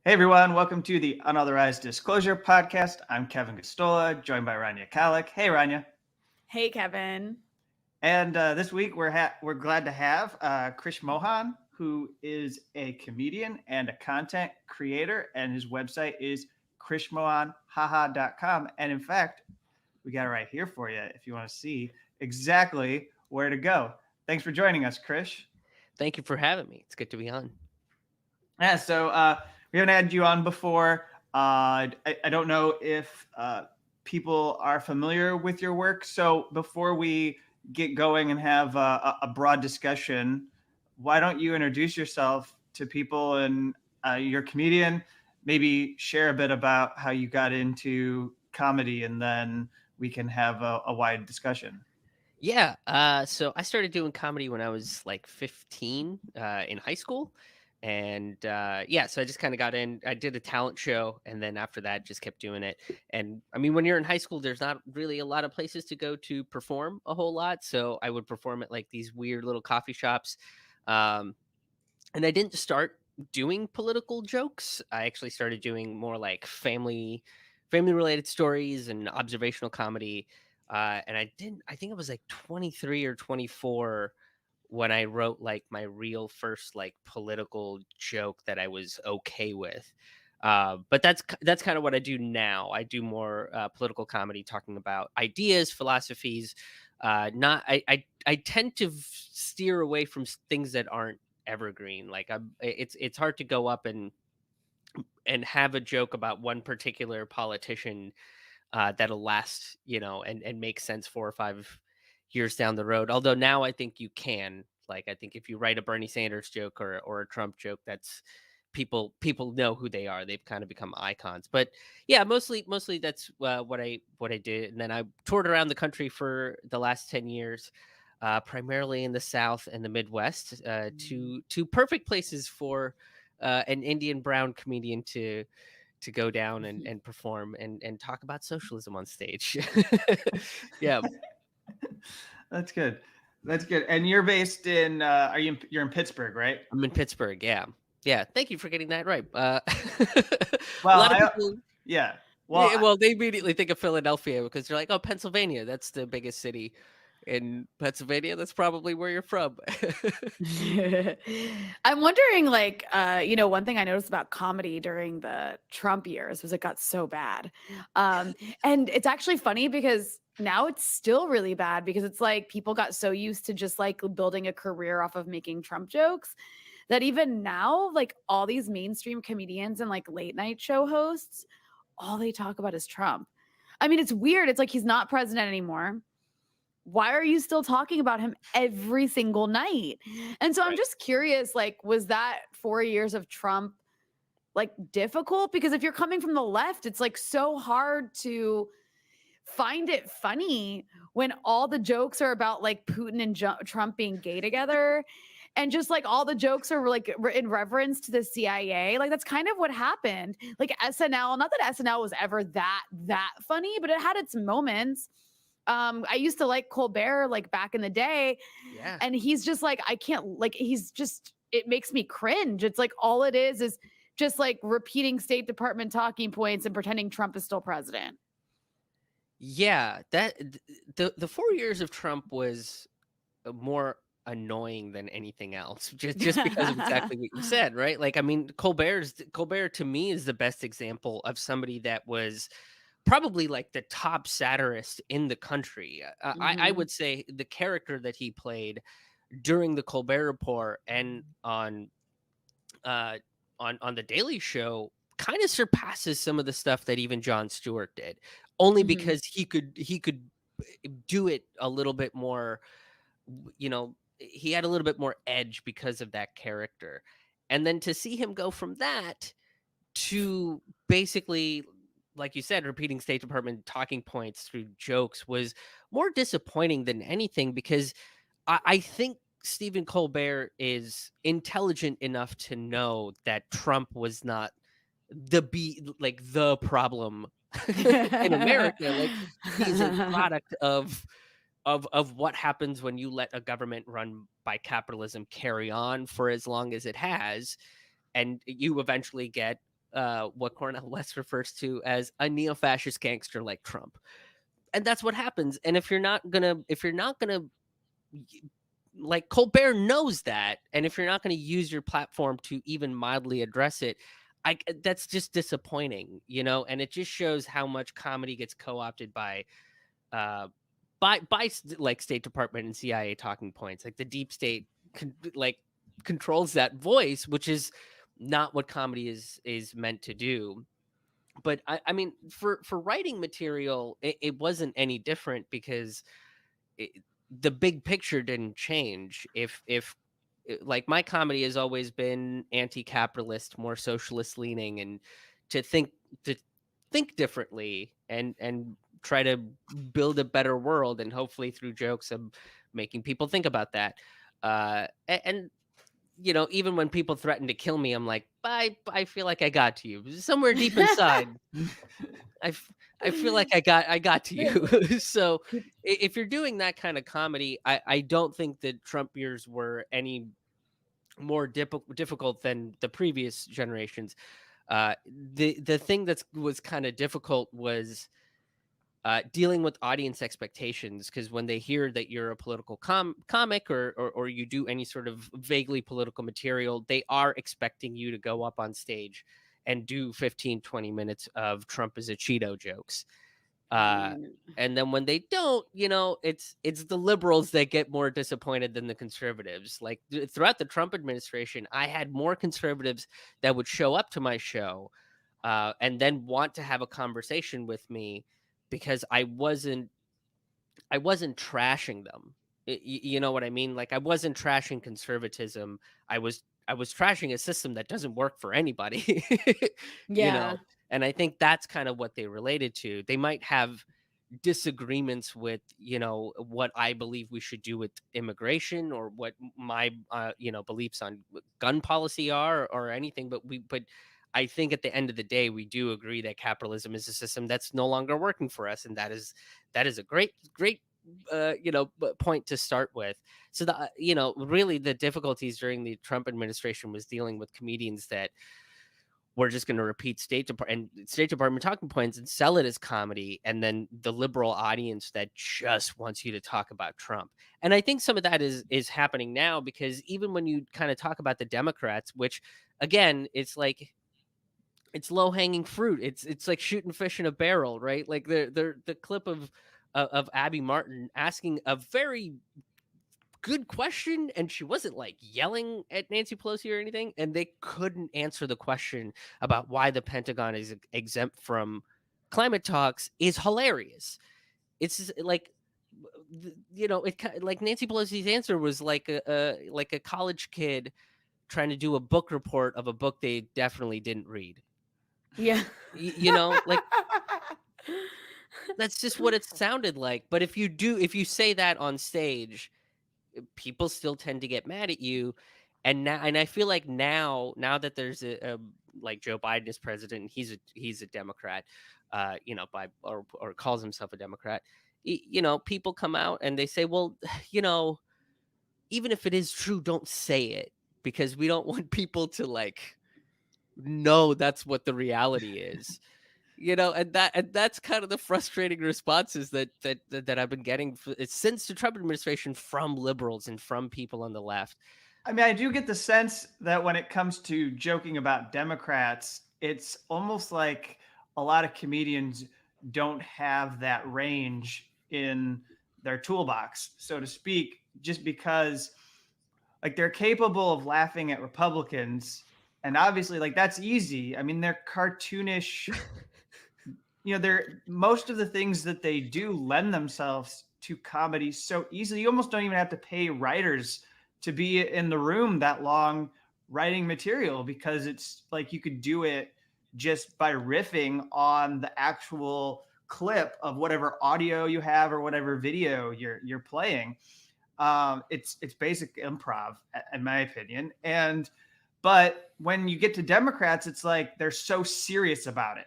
Hey everyone, welcome to the Unauthorized Disclosure Podcast. I'm Kevin Gosztola, joined by Rania Khalek. Hey Rania. Hey Kevin. And this week we're glad to have Krish Mohan, who is a comedian and a content creator, and his website is krishmohanhaha.com. And in fact, we got it right here for you if you want to see exactly where to go. Thanks for joining us, Krish. Thank you for having me. It's good to be on. Yeah, so we haven't had you on before. I don't know if people are familiar with your work. So before we get going and have a broad discussion, why don't you introduce yourself to people and you're a comedian? Maybe share a bit about how you got into comedy, and then we can have a wide discussion. Yeah. So I started doing comedy when I was like 15 in high school. And so I just kind of got in. I did a talent show. And then after that, just kept doing it. And I mean, when you're in high school, there's not really a lot of places to go to perform a whole lot. So I would perform at like these weird little coffee shops. Um, and I didn't start doing political jokes. I actually started doing more like family related stories and observational comedy. And I think I was like 23 or 24 when I wrote like my real first like political joke that I was okay with. But that's kind of what I do now. I do more political comedy, talking about ideas, philosophies. Not I tend to steer away from things that aren't evergreen. Like it's hard to go up and have a joke about one particular politician that'll last, and make sense 4 or 5 years down the road. Although now I think you can. Like I think if you write a Bernie Sanders joke or a Trump joke, that's people know who they are. They've kind of become icons. But yeah, mostly that's what I did, and then I toured around the country for the last 10 years. Primarily in the South and the Midwest, two perfect places for an Indian brown comedian to go down and perform and talk about socialism on stage. Yeah. That's good. That's good. And you're based in you're in Pittsburgh, right? I'm in Pittsburgh. Yeah. Yeah. Thank you for getting that right. A Well, lot of people. yeah. Yeah, Well, well, they immediately think of Philadelphia because they're like, oh, Pennsylvania. That's the biggest city in Pennsylvania. That's probably where you're from. I'm wondering, like, one thing I noticed about comedy during the Trump years was it got so bad. And it's actually funny because now it's still really bad because it's like people got so used to just like building a career off of making Trump jokes that even now, like all these mainstream comedians and like late night show hosts, all they talk about is Trump. I mean, it's weird. It's like he's not president anymore. Why are you still talking about him every single night? And so I'm just curious, like, was that 4 years of Trump like difficult? Because if you're coming from the left, it's like so hard to find it funny when all the jokes are about like Putin and Trump being gay together. And just like all the jokes are like in reference to the CIA. Like that's kind of what happened. Like SNL, not that SNL was ever that funny, but it had its moments. I used to like Colbert like back in the day. Yeah. And he's just like, I can't like, it makes me cringe. It's like all it is just like repeating State Department talking points and pretending Trump is still president. Yeah, the 4 years of Trump was more annoying than anything else, just because of exactly what you said, right? Like, I mean, Colbert to me is the best example of somebody that was probably like the top satirist in the country. I would say the character that he played during the Colbert Report and on the Daily Show kind of surpasses some of the stuff that even Jon Stewart did, only because he could do it a little bit more, he had a little bit more edge because of that character. And then to see him go from that to basically, like you said, repeating State Department talking points through jokes was more disappointing than anything, because I think Stephen Colbert is intelligent enough to know that Trump was not the problem in America. Like, he's a product of what happens when you let a government run by capitalism carry on for as long as it has, and you eventually get what Cornel West refers to as a neo-fascist gangster like Trump. And that's what happens. And if you're not gonna like, Colbert knows that, and if you're not going to use your platform to even mildly address it, that's just disappointing, and it just shows how much comedy gets co-opted uh like State Department and CIA talking points. Like the deep state like controls that voice, which is not what comedy is meant to do. But I mean, for writing material, it wasn't any different, because it, the big picture didn't change. If like, my comedy has always been anti-capitalist, more socialist leaning, and to think to think differently, and try to build a better world, and hopefully through jokes of making people think about that. And even when people threaten to kill me, I'm like, I feel like I got to you somewhere deep inside. I, f- I feel like I got to you. So if you're doing that kind of comedy, I don't think that Trump years were any more difficult than the previous generations. The thing that was kind of difficult was dealing with audience expectations, because when they hear that you're a political comic, or you do any sort of vaguely political material, they are expecting you to go up on stage and do 15-20 minutes of Trump is a Cheeto jokes. And then when they don't, it's the liberals that get more disappointed than the conservatives. Like, throughout the Trump administration, I had more conservatives that would show up to my show, and then want to have a conversation with me, because I wasn't trashing them. You know what I mean? Like, I wasn't trashing conservatism. I was trashing a system that doesn't work for anybody. you Yeah. know, and I think that's kind of what they related to. They might have disagreements with, what I believe we should do with immigration, or what my beliefs on gun policy are, or anything, but I think at the end of the day, we do agree that capitalism is a system that's no longer working for us, and that is a great point to start with. So really the difficulties during the Trump administration was dealing with comedians that were just going to repeat State Department talking points and sell it as comedy, and then the liberal audience that just wants you to talk about Trump. And I think some of that is happening now, because even when you kind of talk about the Democrats, which, again, it's low hanging fruit. It's like shooting fish in a barrel, right? Like, the clip of Abby Martin asking a very good question, and she wasn't like yelling at Nancy Pelosi or anything, and they couldn't answer the question about why the Pentagon is exempt from climate talks, is hilarious. It's just like, like, Nancy Pelosi's answer was like a college kid trying to do a book report of a book they definitely didn't read. Yeah. Like, that's just what it sounded like. But if you say that on stage, people still tend to get mad at you. And I feel like now that there's a like, Joe Biden is president, and he's a Democrat, by or calls himself a Democrat. People come out and they say, well, you know, even if it is true, don't say it, because we don't want people to, like, know that's what the reality is. And that's kind of the frustrating responses that I've been getting since the Trump administration, from liberals and from people on the left. I mean, I do get the sense that when it comes to joking about Democrats, it's almost like a lot of comedians don't have that range in their toolbox, so to speak, just because, like, they're capable of laughing at Republicans, and obviously, like, that's easy. I mean, they're cartoonish. They're, most of the things that they do lend themselves to comedy so easily. You almost don't even have to pay writers to be in the room that long writing material, because it's like you could do it just by riffing on the actual clip of whatever audio you have or whatever video you're playing. It's basic improv, in my opinion. But when you get to Democrats, it's like they're so serious about it.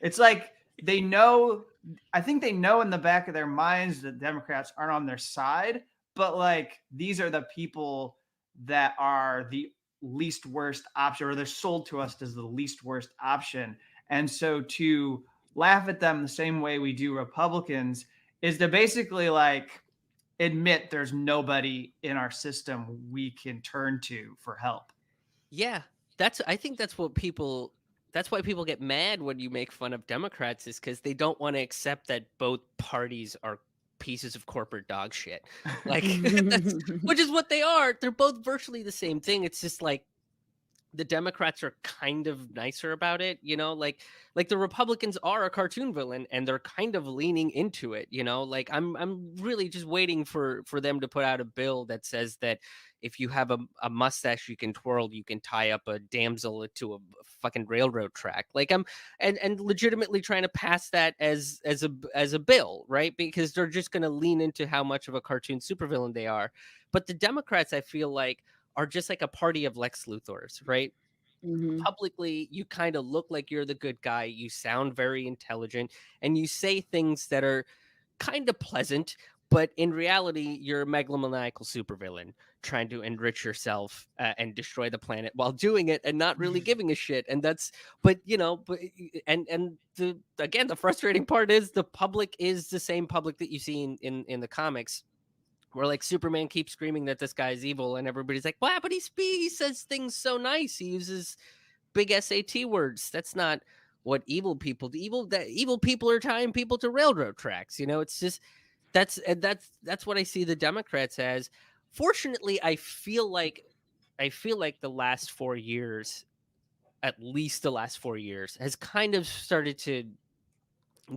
It's like they know. I think they know in the back of their minds that Democrats aren't on their side, but, like, these are the people that are the least worst option, or they're sold to us as the least worst option. And so to laugh at them the same way we do Republicans is to basically like admit there's nobody in our system we can turn to for help. Yeah, I think that's why people get mad when you make fun of Democrats, is because they don't want to accept that both parties are pieces of corporate dog shit. Like that's which is what they are. They're both virtually the same thing. It's just like the Democrats are kind of nicer about it, like the Republicans are a cartoon villain and they're kind of leaning into it, like I'm really just waiting for them to put out a bill that says that if you have a mustache you can twirl, you can tie up a damsel to a fucking railroad track. Like and legitimately trying to pass that as a bill, right? Because they're just going to lean into how much of a cartoon supervillain they are. But the Democrats, I feel like, are just like a party of Lex Luthors, right? Mhm. Publicly, you kind of look like you're the good guy. You sound very intelligent and you say things that are kind of pleasant, but in reality, you're a megalomaniacal supervillain trying to enrich yourself and destroy the planet while doing it and not really giving a shit. And that's, but and the again, the frustrating part is the public is the same public that you see in the comics, where like Superman keeps screaming that this guy's evil, and everybody's like, "Wow, but he says things so nice. He uses big SAT words. That's not what evil people do. Evil people are tying people to railroad tracks. It's just that's what I see the Democrats as. Fortunately, I feel like the last 4 years, at least the last 4 years, has kind of started to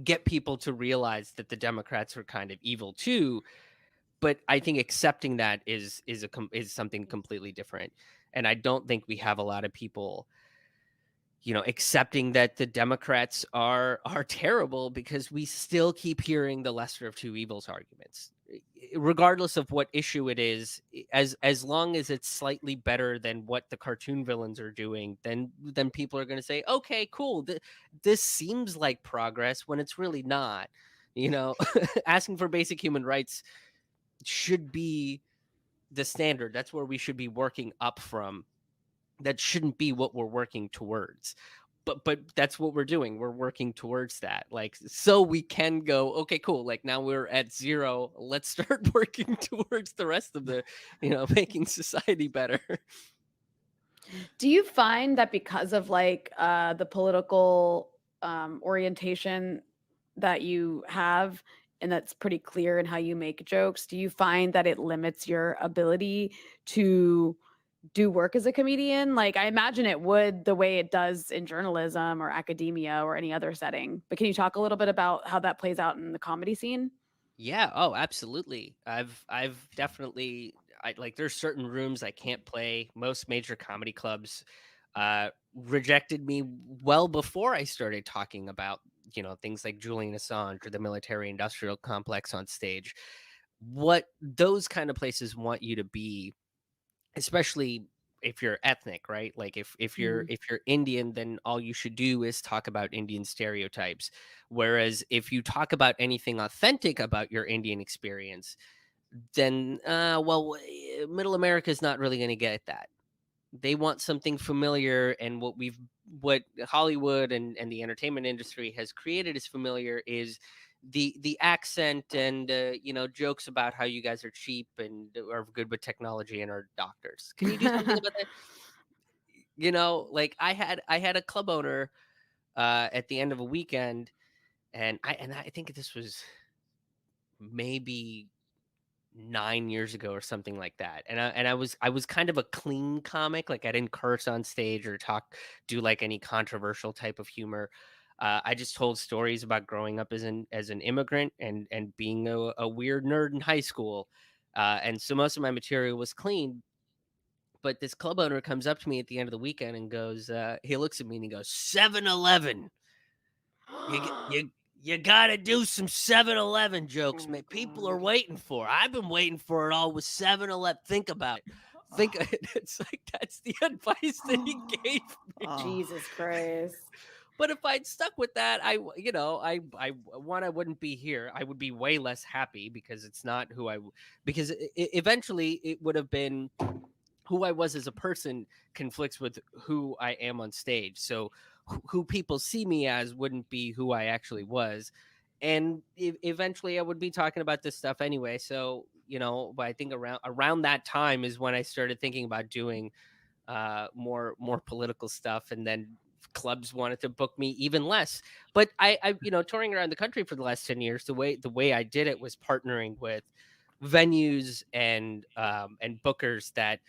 get people to realize that the Democrats are kind of evil too. But I think accepting that is something completely different. And I don't think we have a lot of people, accepting that the Democrats are terrible, because we still keep hearing the lesser of two evils arguments. Regardless of what issue it is, as long as it's slightly better than what the cartoon villains are doing, then people are going to say, okay, cool, this seems like progress when it's really not. Asking for basic human rights should be the standard. That's where we should be working up from. That shouldn't be what we're working towards. But that's what we're doing. We're working towards that. Like, so we can go, okay, cool. Like, now we're at 0. Let's start working towards the rest of the, making society better. Do you find that because of like the political orientation that you have, and that's pretty clear in how you make jokes, do you find that it limits your ability to do work as a comedian? Like, I imagine it would, the way it does in journalism or academia or any other setting. But can you talk a little bit about how that plays out in the comedy scene? Yeah. Oh, absolutely. I've definitely, like, there's certain rooms I can't play. Most major comedy clubs rejected me well before I started talking about, things like Julian Assange or the military industrial complex on stage. What those kind of places want you to be, especially if you're ethnic, right? Like, Mhm. if you're Indian, then all you should do is talk about Indian stereotypes. Whereas if you talk about anything authentic about your Indian experience, then middle America is not really going to get that. They want something familiar, and what Hollywood and the entertainment industry has created as familiar is the accent and jokes about how you guys are cheap and are good with technology and are doctors. Can you do something about that? Like, I had a club owner at the end of a weekend, and I think this was maybe 9 years ago or something like that. And I was kind of a clean comic. Like, I didn't curse on stage or do like any controversial type of humor. I just told stories about growing up as an immigrant and being a weird nerd in high school. And so most of my material was clean. But this club owner comes up to me at the end of the weekend and goes, he looks at me and he goes, 7-Eleven. You gotta do some 7-Eleven Oh jokes, my man. People are God. waiting for. I've been waiting for it all with 7-Eleven. Think about it. Think it's like that's the advice that he gave me. Oh. Jesus Christ. But if I'd stuck with that, I one, I wouldn't be here. I would be way less happy because it's not who because eventually it would have been who I was as a person conflicts with who I am on stage. So who people see me as wouldn't be who I actually was. And eventually I would be talking about this stuff anyway. So, but I think around that time is when I started thinking about doing more political stuff, and then clubs wanted to book me even less. But I touring around the country for the last 10 years, the way I did it was partnering with venues and bookers that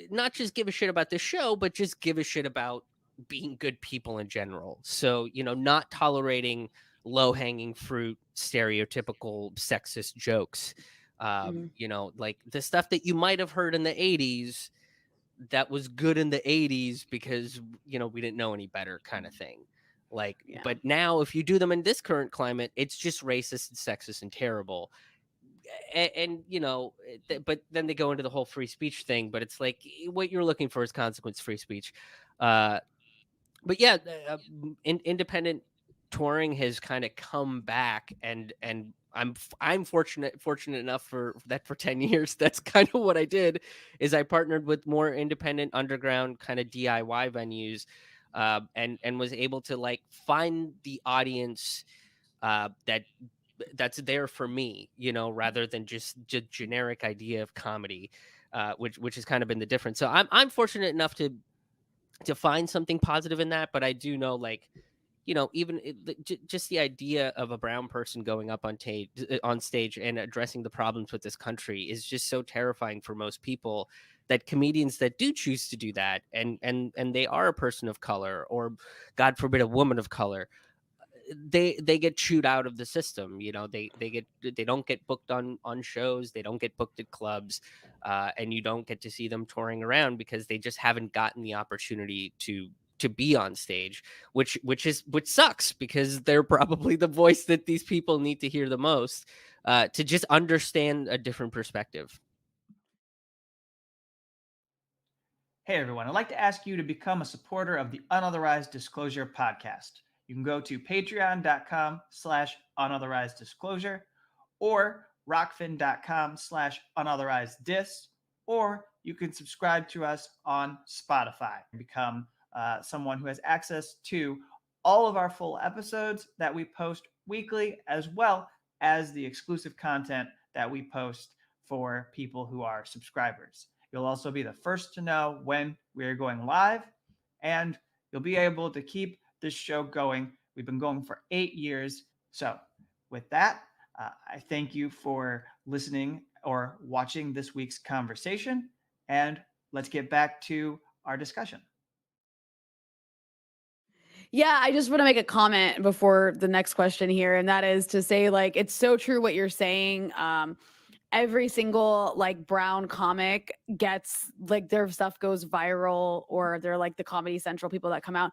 not just give a shit about this show, but just give a shit about being good people in general. So, not tolerating low hanging fruit, stereotypical sexist jokes. Mhm. Like the stuff that you might have heard in the 80s that was good in the 80s because, we didn't know any better kind of thing. Like, Yeah. but now if you do them in this current climate, it's just racist and sexist and terrible. And but then they go into the whole free speech thing, but it's like what you're looking for is consequence free speech. But yeah, independent touring has kind of come back, and I'm fortunate enough for 10 years. That's kind of what I did, is I partnered with more independent underground kind of DIY venues, and was able to like find the audience that's there for me, rather than just generic idea of comedy, which has kind of been the difference. So I'm fortunate enough to find something positive in that, but I do know, like, even just the idea of a brown person going up on stage and addressing the problems with this country is just so terrifying for most people, that comedians that do choose to do that, and they are a person of color, or God forbid a woman of color, they get chewed out of the system. They don't get booked on shows, they don't get booked at clubs, and you don't get to see them touring around because they just haven't gotten the opportunity to be on stage, which sucks, because they're probably the voice that these people need to hear the most, to just understand a different perspective. Hey everyone, I'd like to ask you to become a supporter of the Unauthorized Disclosure podcast. You can go to patreon.com/unauthorized disclosure, or rockfin.com/unauthorized dis, or you can subscribe to us on Spotify and become someone who has access to all of our full episodes that we post weekly, as well as the exclusive content that we post for people who are subscribers. You'll also be the first to know when we're going live, and you'll be able to keep this show going. We've been going for 8 years. So, with that, I thank you for listening or watching this week's conversation, and let's get back to our discussion. Yeah, I just want to make a comment before the next question here, and that is to say, like, it's so true what you're saying. Every single like brown comic gets like their stuff goes viral, or they're like the Comedy Central people that come out,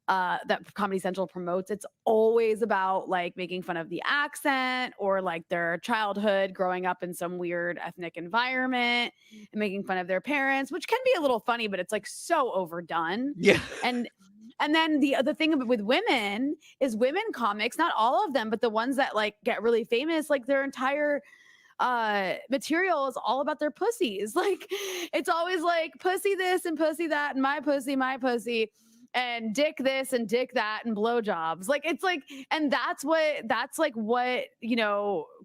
that Comedy Central promotes. It's always about like making fun of the accent, or like their childhood growing up in some weird ethnic environment and making fun of their parents, which can be a little funny, but it's like so overdone. Yeah. And then the other thing with women is, women comics, not all of them, but the ones that like get really famous, like their entire material is all about their pussies. Like, it's always like pussy this and pussy that, and my pussy, and dick this and dick that, and blowjobs. Like, it's like, and that's like what,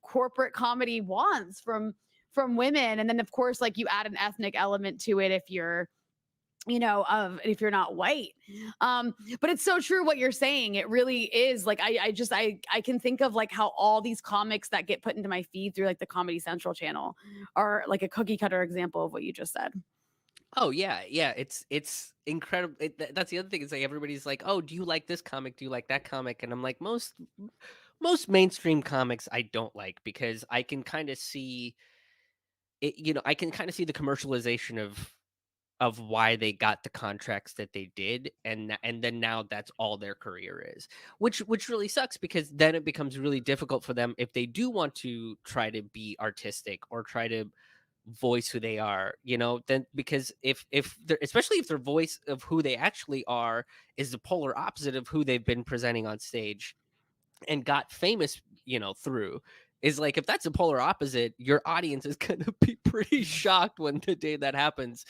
corporate comedy wants from women. And then of course, like, you add an ethnic element to it if you're, if you're not white. But it's so true what you're saying. It really is. Like, I can think of like how all these comics that get put into my feed through like the Comedy Central channel are like a cookie cutter example of what you just said. Oh yeah, yeah. It's incredible. That's the other thing, is like everybody's like, "Oh, do you like this comic? Do you like that comic?" And I'm like, most mainstream comics I don't like, because I can kind of see it. I can kind of see the commercialization of why they got the contracts that they did, and then now that's all their career is, which really sucks, because then it becomes really difficult for them if they do want to try to be artistic or try to voice who they are, then, because if they're, especially if their voice of who they actually are is the polar opposite of who they've been presenting on stage and got famous, through, is like, if that's a polar opposite, your audience is going to be pretty shocked when the day that happens.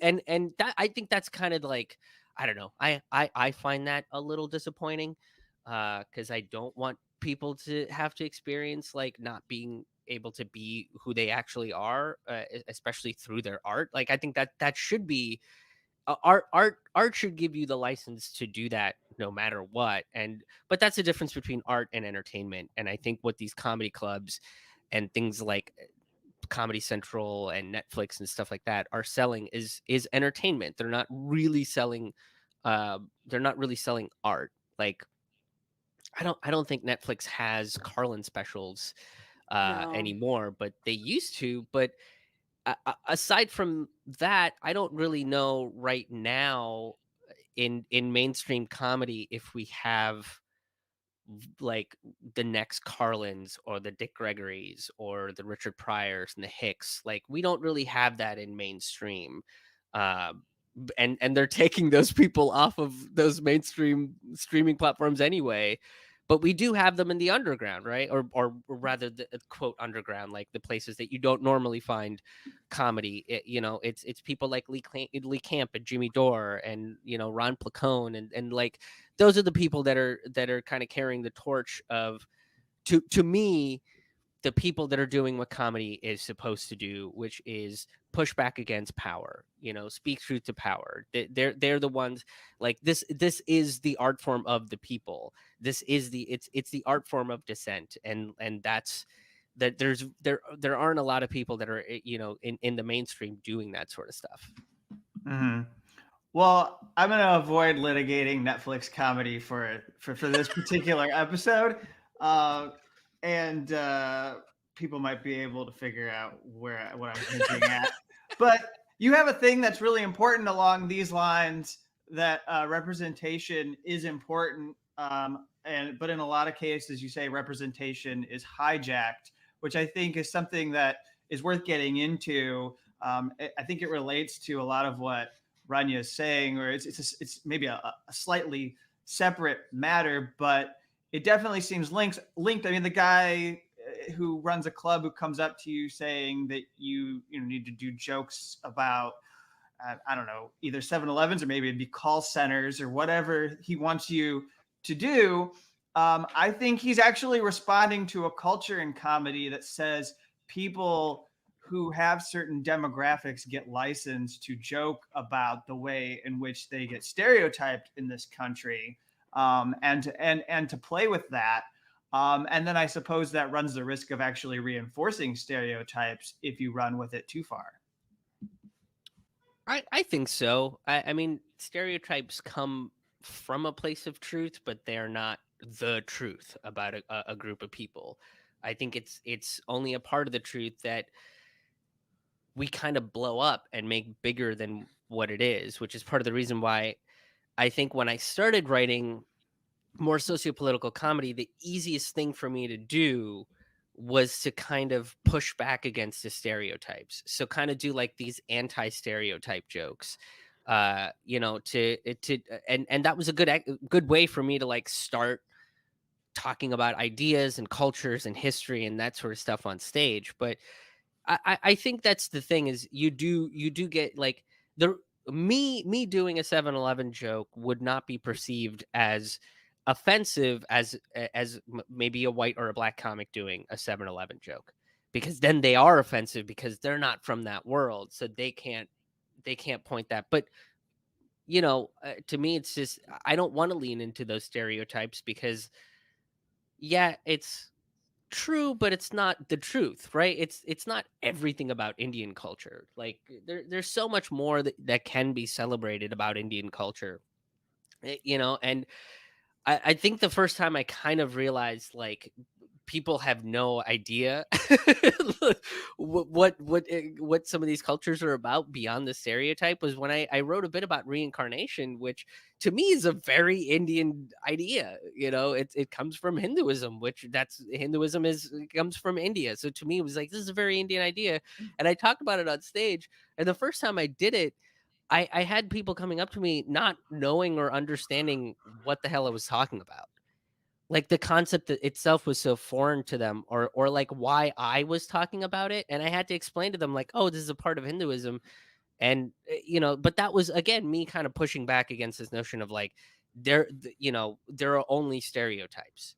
And that, I think that's kind of like, I don't know, I find that a little disappointing, because I don't want people to have to experience like not being able to be who they actually are, especially through their art. Like, I think that that should be, art should give you the license to do that no matter what. And but that's the difference between art and entertainment. And I think what these comedy clubs and things like Comedy Central and Netflix and stuff like that are selling is entertainment. They're not really selling art. Like, I don't think Netflix has Carlin specials No. anymore, but they used to. But aside from that, I don't really know right now in mainstream comedy if we have like the next Carlins or the Dick Gregorys or the Richard Pryors and the Hicks. Like, we don't really have that in mainstream. Uh, and they're taking those people off of those mainstream streaming platforms anyway. But we do have them in the underground, right? Or rather, the quote underground, like the places that you don't normally find comedy. It's people like Lee Camp and Jimmy Dore and Ron Placone and like those are the people that are kind of carrying the torch of, to me, the people that are doing what comedy is supposed to do, which is push back against power, speak truth to power. They're the ones, like, this is the art form of the people. This is it's the art form of dissent. And that's that there aren't a lot of people that are in the mainstream doing that sort of stuff. Mhm. Well, I'm gonna avoid litigating Netflix comedy for this particular episode, uh, and people might be able to figure out what I'm hinting at. But you have a thing that's really important along these lines, that representation is important, but in a lot of cases, you say representation is hijacked, which I think is something that is worth getting into. I think it relates to a lot of what Rania is saying, or it's maybe a slightly separate matter, but it definitely seems linked. I mean, the guy who runs a club who comes up to you saying that you need to do jokes about, I don't know, either 7-Elevens or maybe it'd be call centers or whatever he wants you to do. I think he's actually responding to a culture in comedy that says people who have certain demographics get licensed to joke about the way in which they get stereotyped in this country, and to play with that. And then I suppose that runs the risk of actually reinforcing stereotypes if you run with it too far. I think so. I mean, stereotypes come from a place of truth, but they're not the truth about a group of people. I think it's only a part of the truth that we kind of blow up and make bigger than what it is, which is part of the reason why I think when I started writing more sociopolitical comedy, the easiest thing for me to do was to kind of push back against the stereotypes. So kind of do like these anti-stereotype jokes. And that was a good way for me to like start talking about ideas and cultures and history and that sort of stuff on stage. But I think that's the thing, is you do get like the me doing a 7-Eleven joke would not be perceived as offensive as maybe a white or a black comic doing a 7-Eleven joke, because then they are offensive because they're not from that world, so they can't point that. But to me, it's just, I don't want to lean into those stereotypes because, yeah, it's true, but it's not the truth, right? It's not everything about Indian culture. Like, there's so much more that can be celebrated about Indian culture. And I think the first time I kind of realized, like, people have no idea what some of these cultures are about beyond the stereotype, was when I wrote a bit about reincarnation, which to me is a very Indian idea. It comes from Hinduism, which that's Hinduism is comes from India. So to me, it was like, this is a very Indian idea. And I talked about it on stage. And the first time I did it, I had people coming up to me not knowing or understanding what the hell I was talking about. like the concept that itself was so foreign to them, or like why I was talking about it, and I had to explain to them like, oh, this is a part of Hinduism. And but that was again me kind of pushing back against this notion of like there are only stereotypes.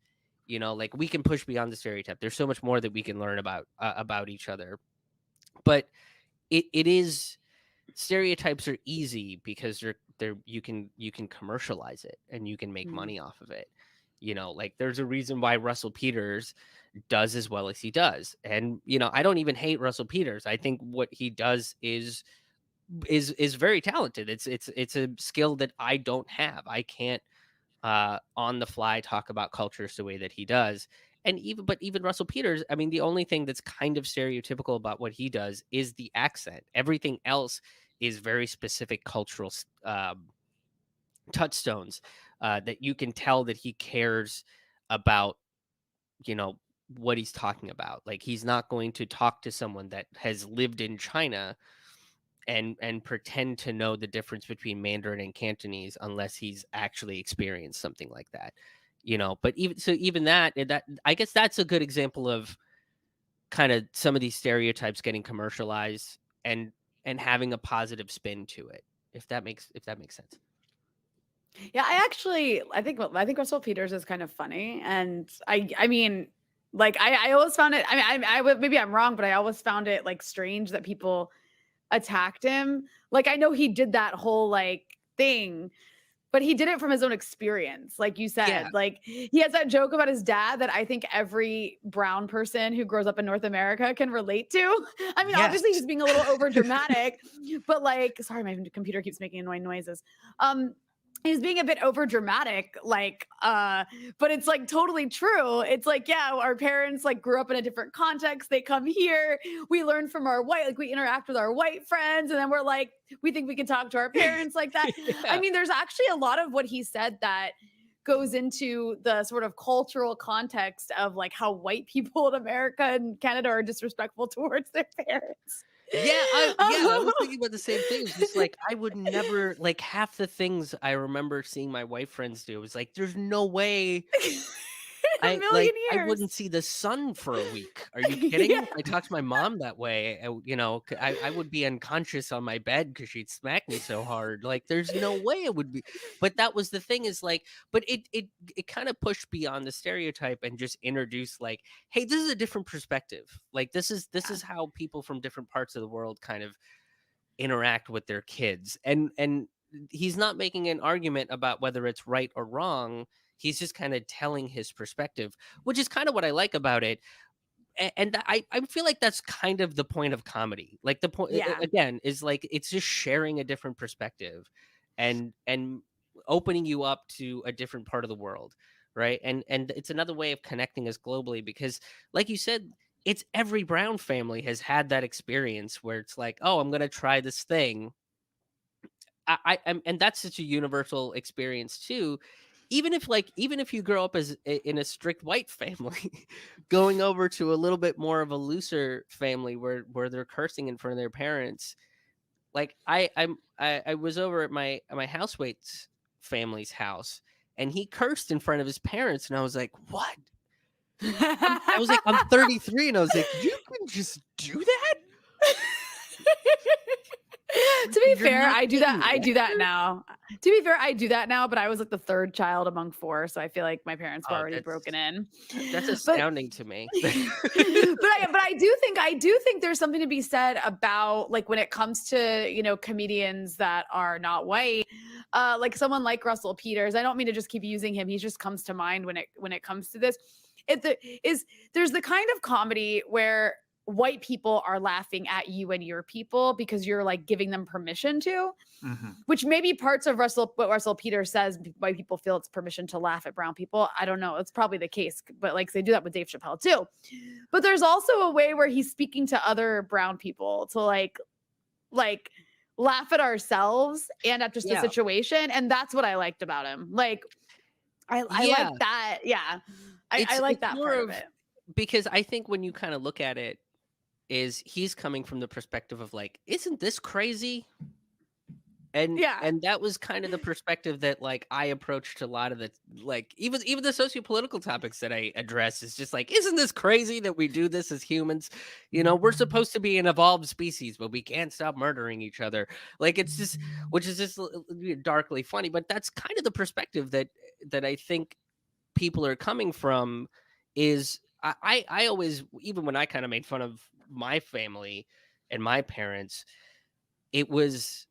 Like we can push beyond the stereotype. There's so much more that we can learn about each other. But it is, stereotypes are easy because they're you can commercialize it and you can make Mm. money off of it. Like there's a reason why Russell Peters does as well as he does. And I don't even hate Russell Peters. I think what he does is very talented. It's a skill that I don't have. I can't on the fly talk about cultures the way that he does. And even Russell Peters, I mean, the only thing that's kind of stereotypical about what he does is the accent. Everything else is very specific cultural touchstones that you can tell that he cares about, what he's talking about. Like he's not going to talk to someone that has lived in China and pretend to know the difference between Mandarin and Cantonese unless he's actually experienced something like that. But even that I guess that's a good example of kind of some of these stereotypes getting commercialized and having a positive spin to it, if that makes sense. Yeah, I think Russell Peters is kind of funny, and I mean, like I always found it. I mean, maybe I'm wrong, but I always found it like strange that people attacked him. Like I know he did that whole like thing, but he did it from his own experience. Like you said, Yeah. like he has that joke about his dad that I think every brown person who grows up in North America can relate to. I mean, obviously Yes. he's being a little over dramatic, but like, sorry, my computer keeps making annoying noises. He's being a bit over dramatic, like, but it's like totally true. It's like, yeah, our parents like grew up in a different context. They come here, we learn from our white, like we interact with our white friends, and then we're like, we think we can talk to our parents like that. I Yeah. mean, there's actually a lot of what he said that goes into the sort of cultural context of like how white people in America and Canada are disrespectful towards their parents. I was thinking about the same thing. It's just like I would never, like, half the things I remember seeing my white friends do was like, there's no way In a million I years. wouldn't see the sun for a week. Are you kidding? Yeah. If I talked to my mom that way, I would be unconscious on my bed because she'd smack me so hard. Like, there's no way it would be. But that was the thing, is like, but it kind of pushed beyond the stereotype and just introduced like, hey, this is a different perspective. Like this is how people from different parts of the world kind of interact with their kids. And he's not making an argument about whether it's right or wrong. He's just kind of telling his perspective, which is kind of what I like about it. And I feel like that's kind of the point of comedy. Like the point Yeah. again is like it's just sharing a different perspective and opening you up to a different part of the world, right? And it's another way of connecting us globally because, like you said, it's every Brown family has had that experience where it's like, oh, I'm gonna try this thing. And that's such a universal experience too. Even if you grow up in a strict white family, going over to a little bit more of a looser family where they're cursing in front of their parents. Like I was over at my housemate's family's house, and he cursed in front of his parents, and I was like, what? I was like, I'm 33, and I was like, you can just do that? To be You're fair, not I do that. getting I do that lectured? now. To be fair, I do that now, but I was like the third child among four, so I feel like my parents were Oh, already broken in. that's But astounding to me. but I do think there's something to be said about like when it comes to comedians that are not white, like someone like Russell Peters. I don't mean to just keep using him. He just comes to mind when it comes to this. There's the kind of comedy where white people are laughing at you and your people because you're like giving them permission to, Mhm. which maybe parts of what Russell Peters says, white people feel it's permission to laugh at brown people. I don't know. It's probably the case, but like they do that with Dave Chappelle too. But there's also a way where he's speaking to other brown people to like laugh at ourselves and at just the Yeah. situation. And that's what I liked about him. Like I like Yeah. that. Yeah. I like It's that more part of of, it. because I think when you kind of look at it, is he's coming from the perspective of like, isn't this crazy? Yeah. and that was kind of the perspective that like I approached a lot of the like even the sociopolitical topics that I address is just like, isn't this crazy that we do this as humans? We're supposed to be an evolved species, but we can't stop murdering each other. Like it's just, which is just darkly funny, but that's kind of the perspective that I think people are coming from. Is I always, even when I kind of made fun of my family and my parents, it was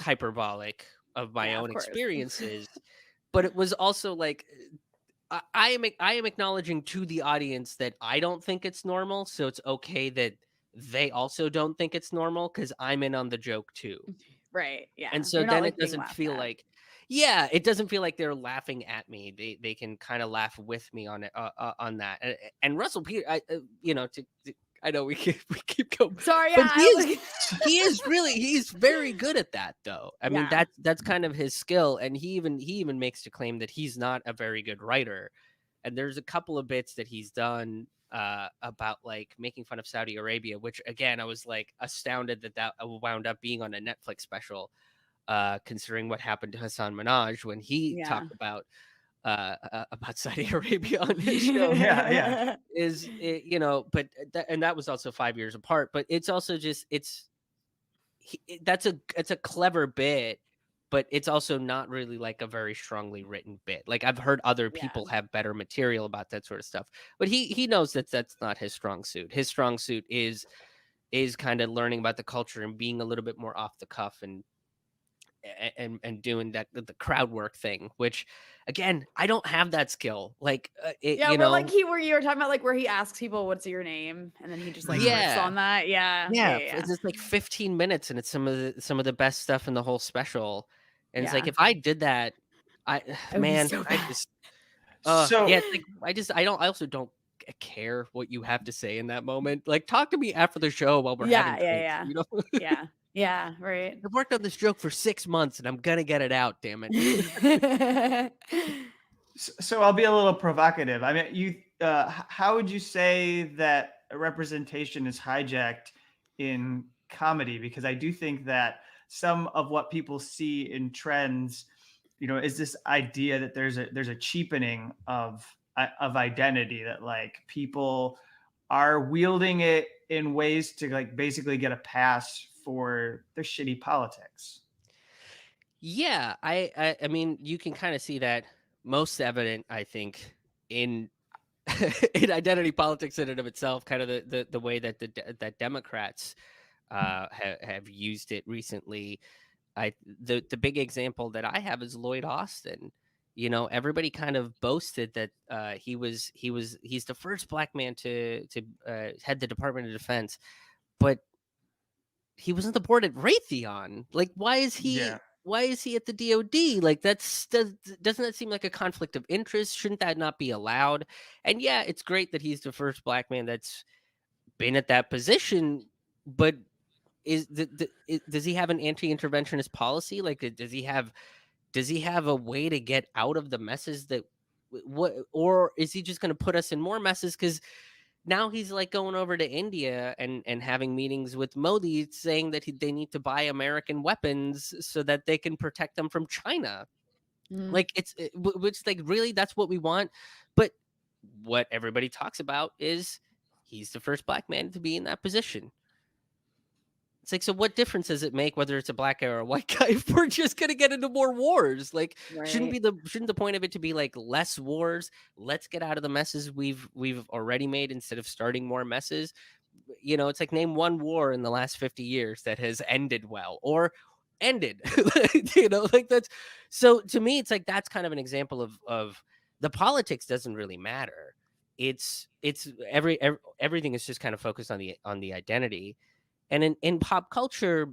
hyperbolic of my Yeah, of own course. experiences, but it was also like I am acknowledging to the audience that I don't think it's normal, so it's okay that they also don't think it's normal because I'm in on the joke too. Right. And Yeah. so You're not then it like being doesn't laughed feel at. like, yeah, it doesn't feel like they're laughing at me. They can kind of laugh with me on it, on that. And Russell Peter, I know we keep going, Sorry, but yeah. I he's very good at that though. I mean, Yeah. that's kind of his skill, and he even makes the claim that he's not a very good writer. And there's a couple of bits that he's done about like making fun of Saudi Arabia, which again I was like astounded that wound up being on a Netflix special, considering what happened to Hassan Minaj when he Yeah. talked about Saudi Arabia on his show. Yeah, yeah. But and that was also 5 years apart. But it's also just it's a clever bit, but it's also not really like a very strongly written bit. Like I've heard other Yeah. people have better material about that sort of stuff, but he knows that that's not his strong suit. His strong suit is kind of learning about the culture and being a little bit more off the cuff and doing that the crowd work thing, which again I don't have that skill. Like Yeah, we're like where you were talking about, like where he asks people what's your name, and then he just like riffs yeah. on that. Yeah. Yeah. Yeah, Yeah. it's just like 15 minutes and it's some of the best stuff in the whole special. And it's like Yeah. if I did that, I It would be man, so I bad. just So yeah, it's like I also don't care what you have to say in that moment. Like talk to me after the show while we're having Yeah. Yeah. drinks, Yeah. you know? Yeah. Yeah. Right. I've worked on this joke for 6 months and I'm gonna get it out, damn it. so I'll be a little provocative. I mean, how would you say that a representation is hijacked in comedy? Because I do think that some of what people see in trends, is this idea that there's a cheapening of identity, that like people are wielding it in ways to like basically get a pass for their shitty politics. Yeah, I mean, you can kind of see that most evident, I think, in in identity politics in and of itself, kind of the way that that Democrats have used it recently. The big example that I have is Lloyd Austin. Everybody kind of boasted that he's the first black man to head the Department of Defense, but he was on the board at Raytheon. Like, why is Yeah. he at the DoD? Like, doesn't that seem like a conflict of interest? Shouldn't that not be allowed? And yeah, it's great that he's the first black man that's been at that position, but does he have an anti-interventionist policy? Like, does he have a way to get out of the messes that what, or is he just going to put us in more messes? Because now he's like going over to India and having meetings with Modi, saying that they need to buy American weapons so that they can protect them from China. Mhm. Like which like really that's what we want. But what everybody talks about is he's the first black man to be in that position. It's like, so what difference does it make whether it's a black guy or a white guy if we're just gonna get into more wars? Like, Right. shouldn't the point of it to be like less wars? Let's get out of the messes we've already made instead of starting more messes. It's like name one war in the last 50 years that has ended well or ended. Like that's so to me, it's like that's kind of an example of the politics doesn't really matter. It's everything is just kind of focused on the identity. And in pop culture,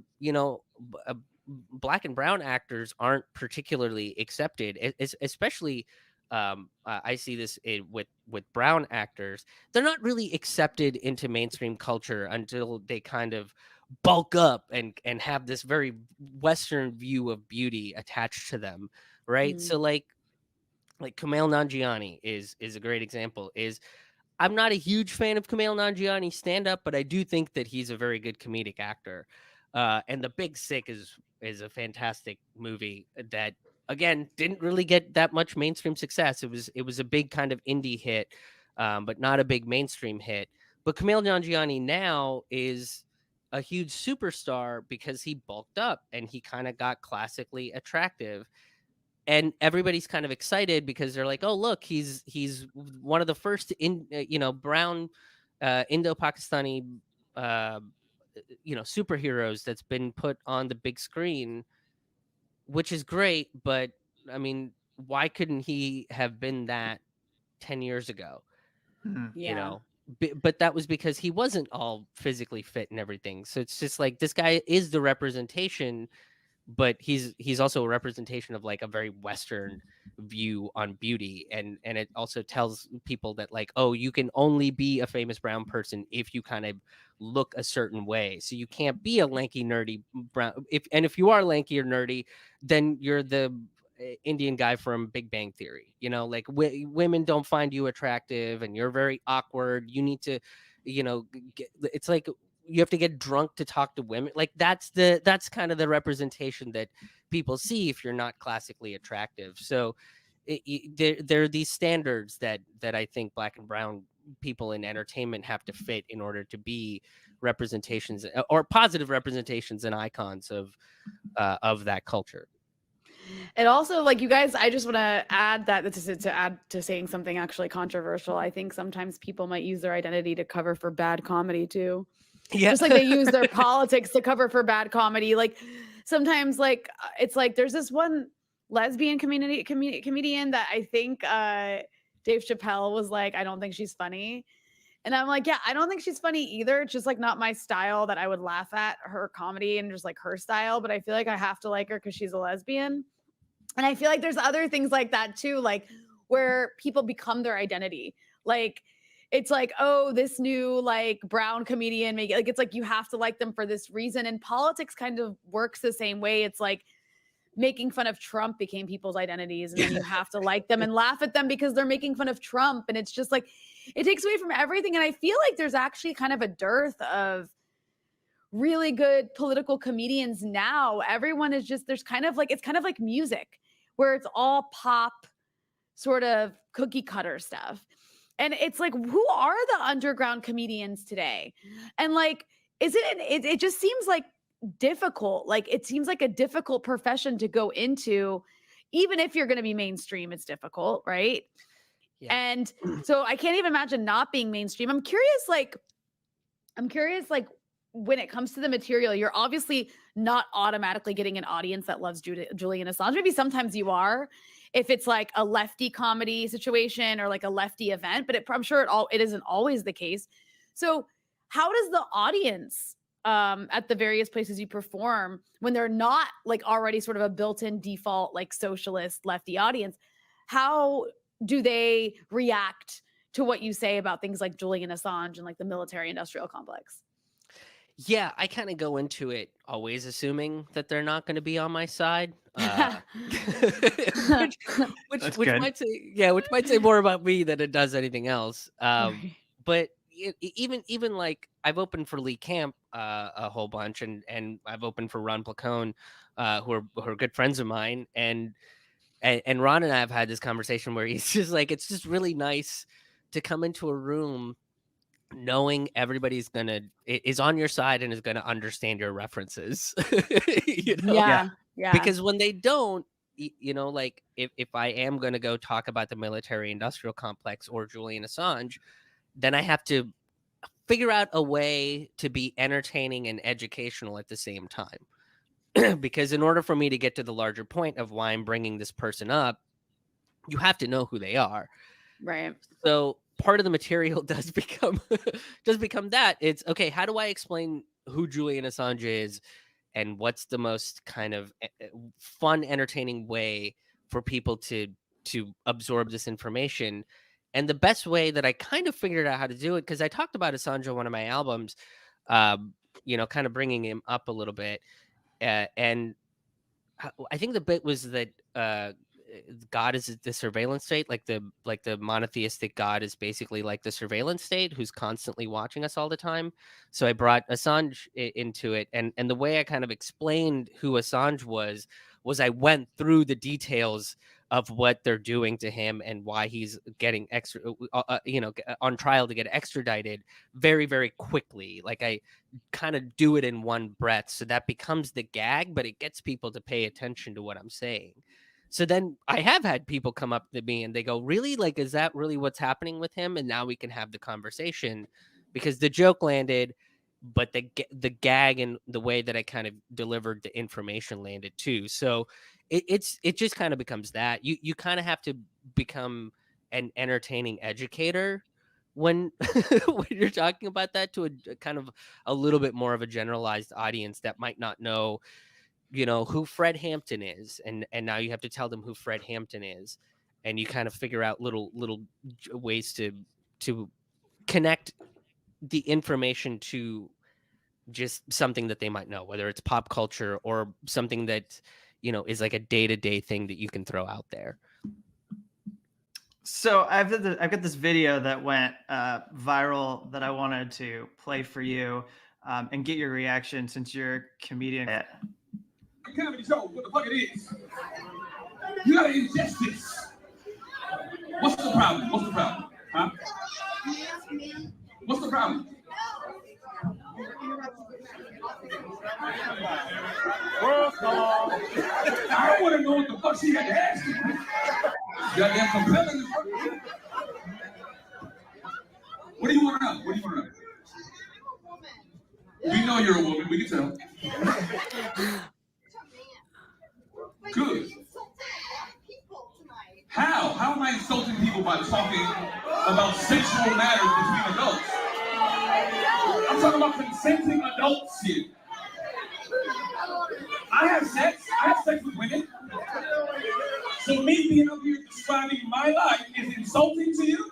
black and brown actors aren't particularly accepted, especially I see this with brown actors. They're not really accepted into mainstream culture until they kind of bulk up and have this very Western view of beauty attached to them, right? Mhm. So like Kumail Nanjiani is a great example. I'm not a huge fan of Kumail Nanjiani's stand up, but I do think that he's a very good comedic actor. And The Big Sick is is a fantastic movie that again didn't really get that much mainstream success. It was a big kind of indie hit, but not a big mainstream hit. But Kumail Nanjiani now is a huge superstar because he bulked up and he kind of got classically attractive, and everybody's kind of excited because they're like, oh look, he's one of the first brown Indo-Pakistani uh, superheroes that's been put on the big screen, which is great. But I mean, why couldn't he have been that 10 years ago? Hmm. You Yeah. know, but that was because he wasn't all physically fit and everything. So it's just like this guy is the representation, but he's also a representation of like a very Western view on beauty, and it also tells people that like, oh, you can only be a famous brown person if you kind of look a certain way. So you can't be a lanky nerdy brown, if you are lanky or nerdy, then you're the Indian guy from Big Bang Theory. Like women don't find you attractive and you're very awkward. You need to, it's like you have to get drunk to talk to women. Like that's kind of the representation that people see if you're not classically attractive. So there are these standards that I think black and brown people in entertainment have to fit in order to be representations or positive representations and icons of that culture. And also, like, you guys, I just want to add that to add to saying something actually controversial. I think sometimes people might use their identity to cover for bad comedy too. Yeah. Just like they use their politics to cover for bad comedy. Like sometimes, like it's like there's this one lesbian comedian that I think Dave Chappelle was like, I don't think she's funny. And I'm like, yeah, I don't think she's funny either. It's just like not my style that I would laugh at her comedy and just like her style. But I feel like I have to like her because she's a lesbian. And I feel like there's other things like that too, like where people become their identity. Like it's like, oh, this new like brown comedian, make like it's like you have to like them for this reason. And politics kind of works the same way. It's like making fun of Trump became people's identities, and then you have to like them and laugh at them because they're making fun of Trump. And it's just like it takes away from everything. And I feel like there's actually kind of a dearth of really good political comedians now. Everyone is just there's kind of like it's kind of like music where it's all pop sort of cookie cutter stuff. And it's like, who are the underground comedians today? And like, it just seems like difficult. Like it seems like a difficult profession to go into. Even if you're going to be mainstream, it's difficult, right? Yeah. And so I can't even imagine not being mainstream. I'm curious, like when it comes to the material, you're obviously not automatically getting an audience that loves Julian Assange. Maybe sometimes you are, if it's like a lefty comedy situation or like a lefty event, but I'm sure it isn't always the case. So how does the audience at the various places you perform, when they're not like already sort of a built-in default like socialist lefty audience, how do they react to what you say about things like Julian Assange and like the military-industrial complex? Yeah, I kind of go into it always assuming that they're not going to be on my side, which That's which good. might say more about me than it does anything else. Right. But even like I've opened for Lee Camp a whole bunch, and I've opened for Ron Placone, who are good friends of mine, and Ron and I have had this conversation where he's just like, it's just really nice to come into a room knowing everybody's is on your side and is gonna understand your references. Yeah. Yeah. Because when they don't, like if I am gonna go talk about the military industrial complex or Julian Assange, then I have to figure out a way to be entertaining and educational at the same time. Because in order for me to get to the larger point of why I'm bringing this person up, you have to know who they are. Right. So part of the material does become that. It's okay, how do I explain who Julian Assange is and what's the most kind of fun, entertaining way for people to absorb this information? And the best way that I kind of figured out how to do it, because I talked about Assange on one of my albums, kind of bringing him up a little bit, and I think the bit was that God is the surveillance state, like the monotheistic God is basically like the surveillance state who's constantly watching us all the time. So I brought Assange into it, and the way I kind of explained who Assange was I went through the details of what they're doing to him and why he's getting on trial to get extradited very, very quickly. Like I kind of do it in one breath, so that becomes the gag, but it gets people to pay attention to what I'm saying. So then I have had people come up to me and they go, really? Like, is that really what's happening with him? And now we can have the conversation because the joke landed, but the gag and the way that I kind of delivered the information landed too. So it just kind of becomes that you kind of have to become an entertaining educator when when you're talking about that to a kind of a little bit more of a generalized audience that might not know, who Fred Hampton is, and now you have to tell them who Fred Hampton is, and you kind of figure out little ways to connect the information to just something that they might know, whether it's pop culture or something that is like a day-to-day thing that you can throw out there. So I've got this video that went viral that I wanted to play for you and get your reaction since you're a comedian. Comedy show, what the fuck it is? You gotta ingest this. What's the problem? What's the problem? Huh? What's the problem? I don't want to know what the fuck she had to ask you. Goddamn compelling. What do you want to know? What do you want to know? We know you're a woman. We can tell. Good. How? How am I insulting people by talking about sexual matters between adults? I'm talking about consenting adults here. I have sex with women. So me being up here describing my life is insulting to you?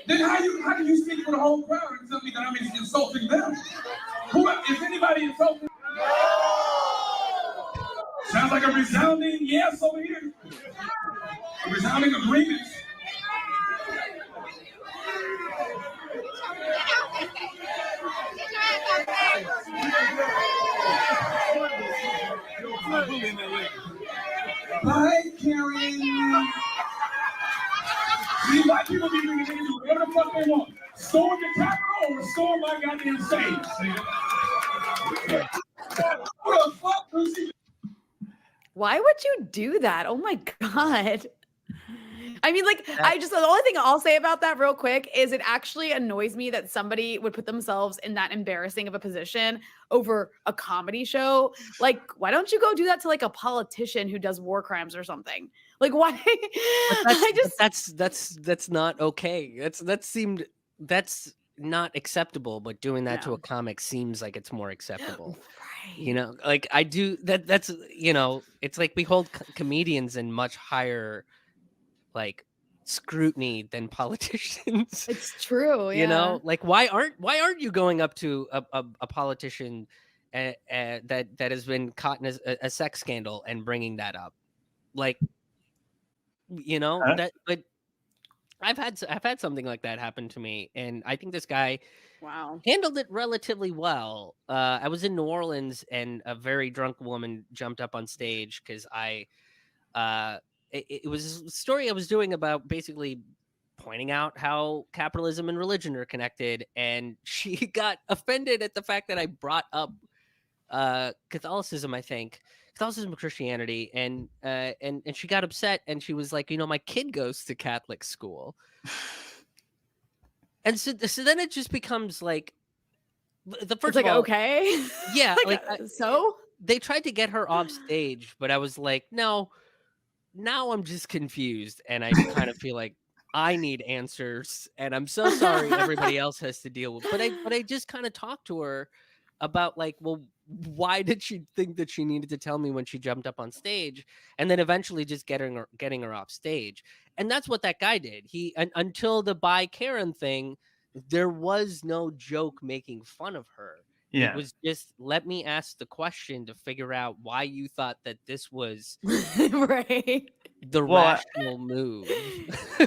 Then how can you speak for the whole crowd and tell me that I'm insulting them? Is anybody insulting? Sounds like a resounding yes over here. A resounding agreement. Hi, Karen. These white people be thinking they can do whatever the fuck they want. Storm the Capitol or storm my goddamn stage. What the fuck? Why would you do that? Oh my God. I mean, like, the only thing I'll say about that real quick is it actually annoys me that somebody would put themselves in that embarrassing of a position over a comedy show. Like, why don't you go do that to like a politician who does war crimes or something? Like, why? That's not okay. That's not acceptable, but doing that to a comic seems like it's more acceptable. Right. Like I do that's it's like we hold comedians in much higher like scrutiny than politicians. It's true. Yeah. Like why aren't you going up to a politician that has been caught in a sex scandal and bringing that up? Like, that, but I've had something like that happen to me, and I think this guy handled it relatively well. I was in New Orleans, and a very drunk woman jumped up on stage because it was a story I was doing about basically pointing out how capitalism and religion are connected, and she got offended at the fact that I brought up Catholicism, I think. Catholicism and Christianity, and she got upset, and she was like, my kid goes to Catholic school, and so then it just becomes like the first. It's like, okay, yeah, so they tried to get her off stage, but I was like, no, now I'm just confused, and I kind of feel like I need answers, and I'm so sorry everybody else has to deal with. But I just kind of talked to her about like, well, why did she think that she needed to tell me when she jumped up on stage, and then eventually just getting her off stage. And that's what that guy did. Until the By Karen thing, there was no joke making fun of her. It Yeah. was just, let me ask the question to figure out why you thought that this was Right. the Well, rational move.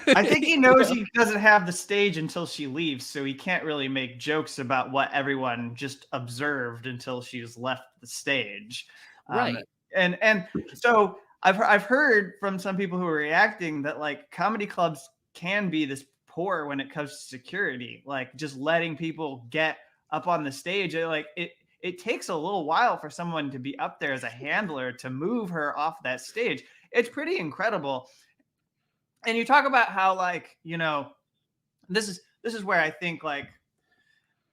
I think he You knows know? he doesn't have the stage until she leaves, so he can't really make jokes about what everyone just observed until she's left the stage. Um, Right. and so I've heard from some people who are reacting that like comedy clubs can be this poor when it comes to security, like just letting people get up on the stage. It takes a little while for someone to be up there as a handler to move her off that stage. It's pretty incredible. And you talk about how like, this is where I think like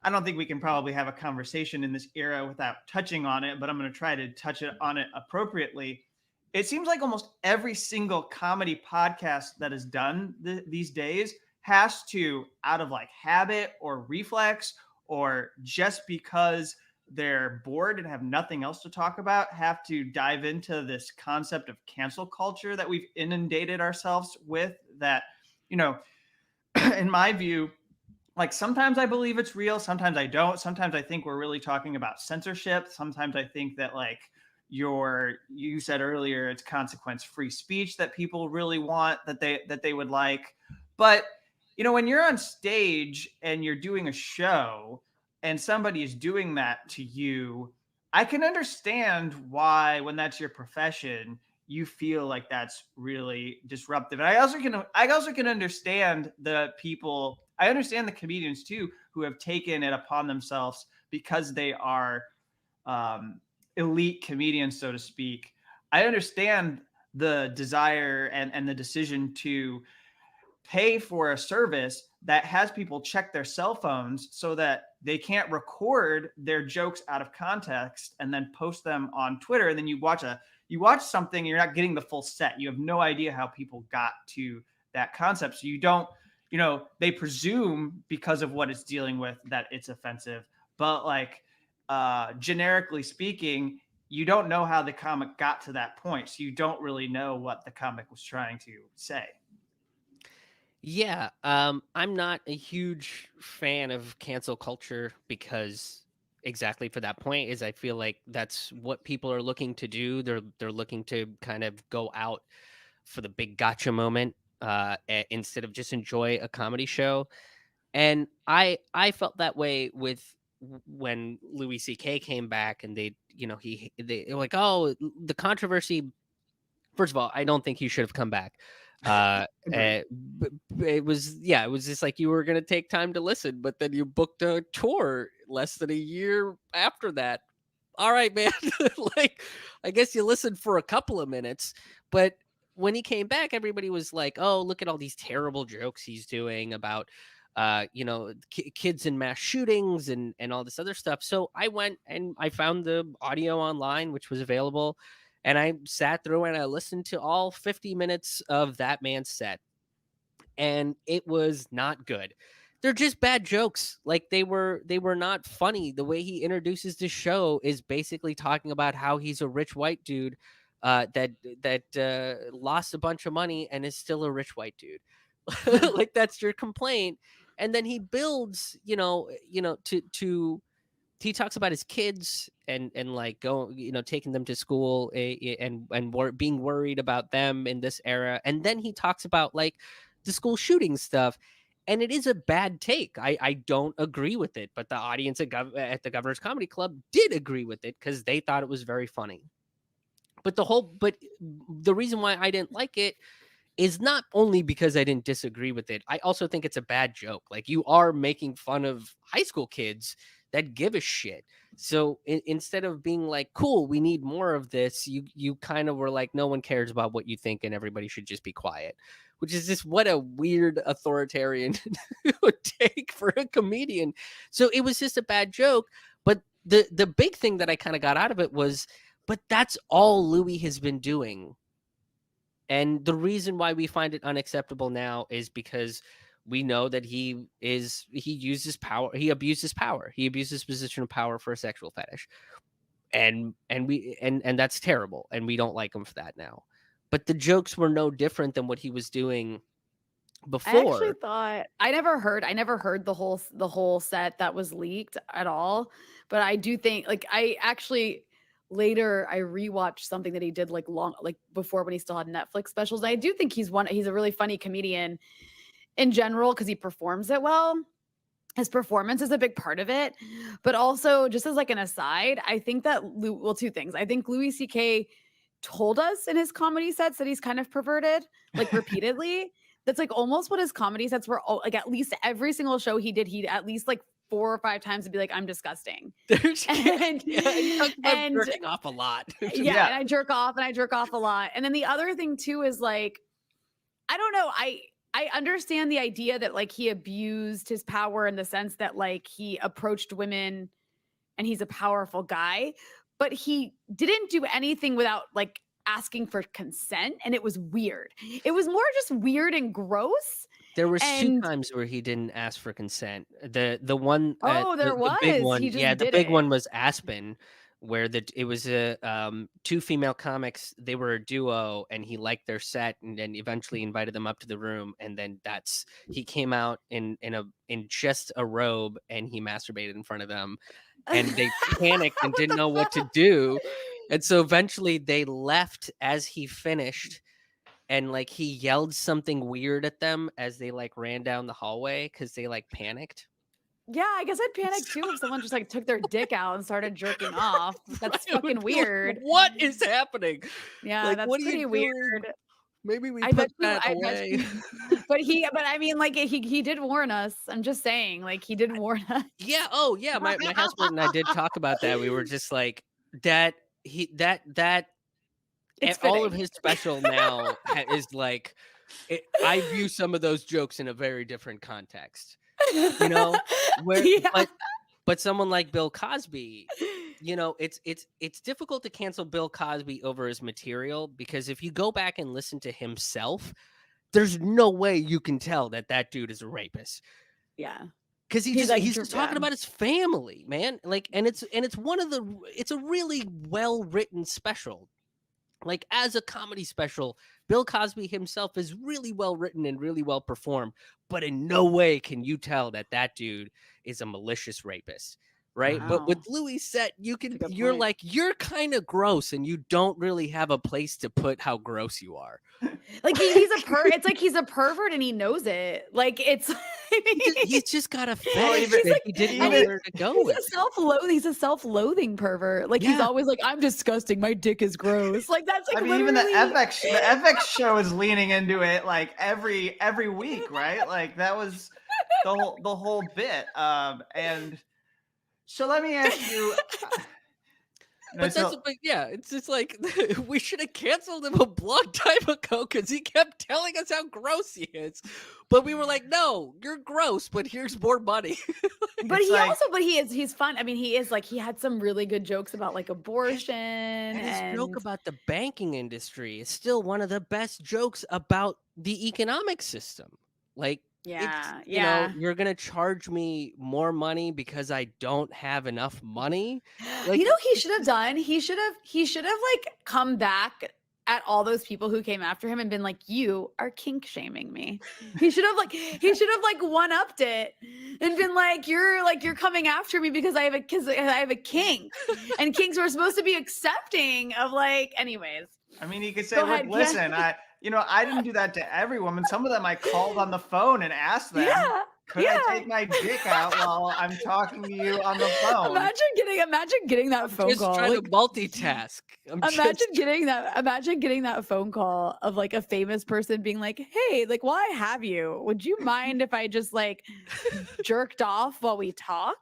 I don't think we can probably have a conversation in this era without touching on it, but I'm going to try to touch on it appropriately. It seems like almost every single comedy podcast that is done these days has to, out of like habit or reflex, or just because they're bored and have nothing else to talk about, have to dive into this concept of cancel culture that we've inundated ourselves with. That, you know, in my view, like sometimes I believe it's real, sometimes I don't. Sometimes I think we're really talking about censorship. Sometimes I think that like you said earlier, it's consequence free speech that people really want, that they would like. But when you're on stage and you're doing a show and somebody is doing that to you, I can understand why, when that's your profession, you feel like that's really disruptive. And I also can understand the people. I understand the comedians too who have taken it upon themselves, because they are elite comedians, so to speak. I understand the desire and the decision to pay for a service that has people check their cell phones so that they can't record their jokes out of context and then post them on Twitter. And then you watch something, you're not getting the full set. You have no idea how people got to that concept. So you don't, they presume, because of what it's dealing with, that it's offensive. But like generically speaking, you don't know how the comic got to that point. So you don't really know what the comic was trying to say. Yeah, I'm not a huge fan of cancel culture because exactly for that point is I feel like that's what people are looking to do. They're looking to kind of go out for the big gotcha moment, instead of just enjoy a comedy show. And I felt that way with when Louis C.K. came back, and they were like, oh, the controversy. First of all, I don't think he should have come back. Agreed. It was, yeah, it was just like you were gonna take time to listen, but then you booked a tour less than a year after that. All right, man. Like, I guess you listened for a couple of minutes, but when he came back, everybody was like, "Oh, look at all these terrible jokes he's doing about, kids and mass shootings and all this other stuff." So I went and I found the audio online, which was available, and I sat through and I listened to all 50 minutes of that man's set, and it was not good. They're just bad jokes. Like they were not funny. The way he introduces the show is basically talking about how he's a rich white dude that lost a bunch of money and is still a rich white dude. Like that's your complaint. And then he builds, to he talks about his kids and like taking them to school, being worried about them in this era, and then he talks about like the school shooting stuff, and it is a bad take. I don't agree with it, but the audience at the Governor's Comedy Club did agree with it because they thought it was very funny. But the reason why I didn't like it is not only because I didn't disagree with it. I also think it's a bad joke. Like you are making fun of high school kids that give a shit. So instead of being like, "Cool, we need more of this," you kind of were like, "No one cares about what you think, and everybody should just be quiet." Which is just what a weird authoritarian take for a comedian. So it was just a bad joke. But the big thing that I kind of got out of it was, but that's all Louis has been doing. And the reason why we find it unacceptable now is because we know that he uses power, he abuses power, he abuses position of power for a sexual fetish, and that's terrible, and we don't like him for that now. But the jokes were no different than what he was doing I actually before. thought I never heard the whole set that was leaked at all, but I do think like I actually later I rewatched something that he did like long like before when he still had Netflix specials. And I do think he's a really funny comedian in general because he performs it well. His performance is a big part of it, but also just as like an aside, I think that two things. I think Louis C.K. told us in his comedy sets that he's kind of perverted, like repeatedly. That's like almost what his comedy sets were. Like at least every single show he did, he'd at least like 4 or 5 times to be like, "I'm disgusting," and Yeah, he talks about and jerking off a lot. yeah, and I jerk off a lot. And then the other thing too is like, I don't know. I understand the idea that like he abused his power in the sense that like he approached women and he's a powerful guy, but he didn't do anything without like asking for consent, and it was weird. It was more just weird and gross. There was 2 And times where he didn't ask for consent. The one oh, there the big was. one, He yeah, just the did big it. one was Aspen, where it was a 2 female comics. They were a duo, and he liked their set, and then eventually invited them up to the room, and then he came out in just a robe, and he masturbated in front of them, and they panicked and didn't know what to do, and so eventually they left as he finished. And like he yelled something weird at them as they like ran down the hallway because they like panicked. Yeah, I guess I'd panic too if someone just like took their dick out and started jerking off. That's Right, it would fucking be like, weird. what is happening? Yeah, Like, that's what are pretty you doing? weird. Maybe we I put bet you. that I bet away. you. But I mean, like he did warn us. I'm just saying, like he did warn us. Yeah. Oh, yeah. My housemate and I did talk about that. We were just like that. It's All of fitting. his special now is like. I view some of those jokes in a very different context. You know, where Yeah. but someone like Bill Cosby, you know, it's difficult to cancel Bill Cosby over his material because if you go back and listen to himself, there's no way you can tell that dude is a rapist. Yeah. Because He's like, he's just talking about his family, man. Like, and it's a really well written special. Like as a comedy special, Bill Cosby himself is really well written and really well performed, but in no way can you tell that dude is a malicious rapist, right? But with Wow. Louis' set, That's a good you're point. like you're kind of gross, and you don't really have a place to put how gross you are. Like it's like he's a pervert and he knows it. Like it's He's just got a Well, fetish even that he didn't know even where to go with. he's a self-loathing pervert. Like he's Yeah. always like, I'm disgusting. My dick is gross. Like that's like I mean, even the literally FX show is leaning into it like every week, right? Like that was the whole bit. And so let me ask you. But yeah, it's just like we should have canceled him a long time ago because he kept telling us how gross he is. But we were like, no, you're gross, but here's more money. But It's like- he's fun. I mean, he is like he had some really good jokes about like abortion And his and joke about the banking industry is still one of the best jokes about the economic system. Like, yeah, you know, you're gonna charge me more money because I don't have enough money. Like, you know, he should have done. He should have like come back at all those people who came after him and been like, "You are kink shaming me." He should have like one upped it and been like, "You're coming after me because I have a kink, and kinks were supposed to be accepting of like." Anyways, I mean, he could say, Go "Look, ahead, yeah. listen, I didn't do that to every woman. Some of them I called on the phone and asked them, could I take my dick out while I'm talking to you on the phone?" Imagine getting that phone just call. trying Like, to multitask. imagine getting that phone call of like a famous person being like, "Hey, like while I have you, would you mind if I just like jerked off while we talk?"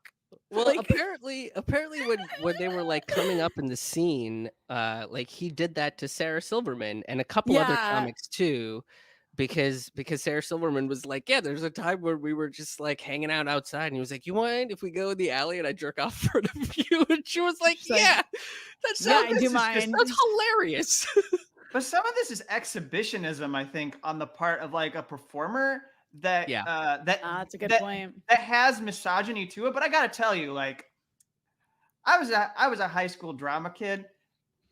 Well, Like- apparently when they were like coming up in the scene, like he did that to Sarah Silverman and a couple other Yeah. comics too, because Sarah Silverman was like, yeah, there's a time where we were just like hanging out outside, and he was like, you mind if we go in the alley and I jerk off in front of you? And she was like, She's like, yeah, that "Yeah, I sounds do is just- mind." that's hilarious. But some of this is exhibitionism, I think, on the part of like a performer that Yeah. That's a good that, point. that has misogyny to it. But I gotta tell you, like, I was a high school drama kid,